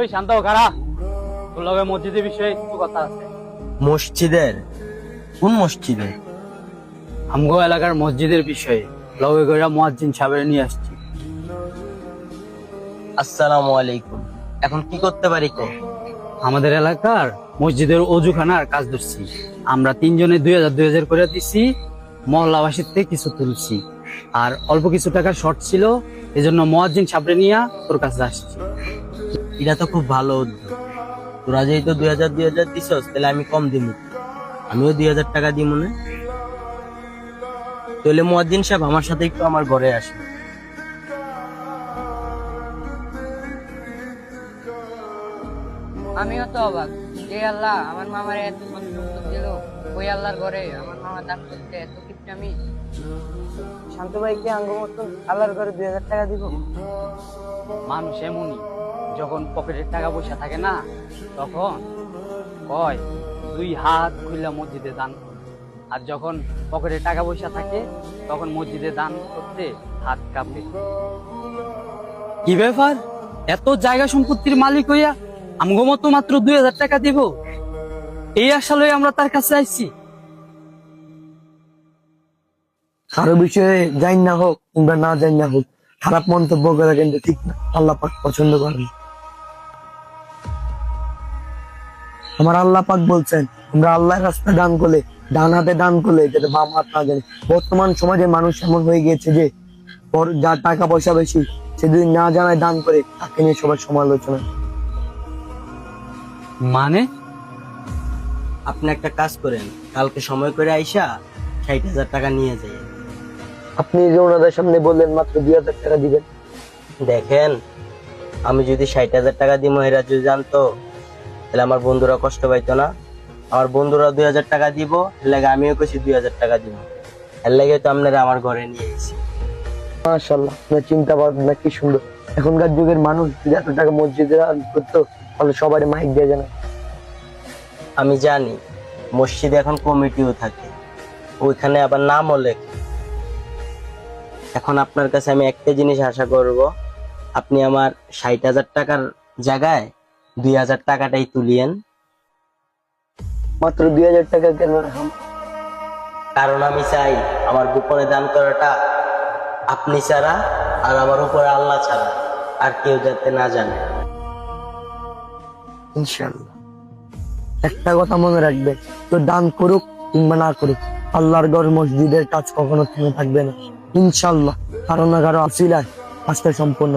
ওই শান্ত খারা, তোর লগে মসজিদের বিষয়ে কিছু কথা আছে। মসজিদের? কোন মসজিদের? আমগো এলাকার মসজিদের বিষয়ে লগে করে মুয়াজ্জিন সাহেবের নিয়ে আসছি। আসসালামু আলাইকুম। এখন কি করতে পারি কো? আমাদের এলাকার মসজিদের অজুখানার কাজ ধরছি। আমরা 3 জনে 2000 করে দিছি, মহল্লাবাসীর থেকে কিছু তুলছি, আর অল্প কিছু টাকার শর্ট ছিল, এজন্য মুয়াজ্জিন সাহেবরে নিয়ে তোর কাছে আসছি। এটা তো খুব ভালো উদ্যোগ। তোরা যেহেতু 2000 দিছস, তাহলে আমি কম দিব। আমিও 2000 টাকা দিব না। তাহলে মুয়াজ্জিন সাহেব আমার সাথে একটু আমার ঘরে আসে। আমিও তো অবাক, যে আল্লাহ আমার মামারে এত সম্পদ দিল, ওই আল্লাহর ঘরে আমার মামা দান করতে এত কিপটামি। শান্ত ভাইকে আঙ্গ মতন আল্লাহর ঘরে 2000 টাকা দিব? মানুষ এমনই, যখন পকেটের টাকা পয়সা থাকে না, তখন কয় 2 হাত খুললা মসজিদে দান কর। আর যখন পকেটে টাকা পয়সা থাকে, তখন মসজিদে দান করতে হাত কাঁপে। কি ব্যাপার, এত জায়গা সম্পত্তির মালিক হইয়া আমগো মতো মাত্র 2000 টাকা দিব? এই আশা লই আমরা তার কাছে আইছি। কারো বিষয়ে যাই না হোক কিংবা না যাই না হোক, খারাপ মন্তব্য করা কিন্তু ঠিক না। আল্লাহ পাক পছন্দ করেন। আমার আল্লাহ পাক বলছেন, আমরা আল্লাহর রাস্তায় দান করলে, ডান হাতে দান করলে যাতে বাম হাত না জানে। বর্তমান সমাজে মানুষ এমন হয়ে গিয়েছে যে যার টাকা পয়সা বেশি, সে যদি না জানায় দান করে, তাকে নিয়ে সবার সমালোচনা। মানে আপনি একটা কাজ করেন, কালকে সময় করে আইসা 60,000 টাকা নিয়ে যাই। আপনি যে ওনাদের সামনে বললেন মাত্র 2000 টাকা দিবেন। দেখেন, আমি যদি 60,000 টাকা দিব, এরা যদি জানতো, তাহলে আমার বন্ধুরা কষ্ট পাইতো না। আমার বন্ধুরা 2000 টাকা দিব, এর লাগে আমিও কিছু 2000 টাকা দিব। এর লাগে তো আপনারা আমার ঘরে নিয়ে এসেছি। মাশাআল্লাহ, আপনার চিন্তা ভাবনা কি সুন্দর। এখনকার যুগের মানুষ যদি এত টাকা মসজিদে দান করতো, তাহলে সবারই মাইক দিয়ে জানা। আমি জানি মসজিদে এখন কমিটিও থাকে, ওইখানে আবার নামও লেখে। এখন আপনার কাছে আমি একটা জিনিস আশা করব, আপনি আমার 60,000 টাকার জায়গায় 2000 টাকাটাই তুলিয়েন। মাত্র 2000 টাকা কেন রাখলাম? কারণ আমি চাই আমার গোপনে দান করাটা আপনি ছাড়া আর আমার উপরে আল্লাহ ছাড়া আর কেউ যাতে না জানে। ইনশাআল্লাহ। একটা কথা মনে রাখবে, তো দান করুক কিংবা না করুক, আল্লাহর ঘর মসজিদের কাজ কখনো থেমে থাকবে না ইনশাআল্লাহ। কারো না কারো আসিলায় কাজটা সম্পূর্ণ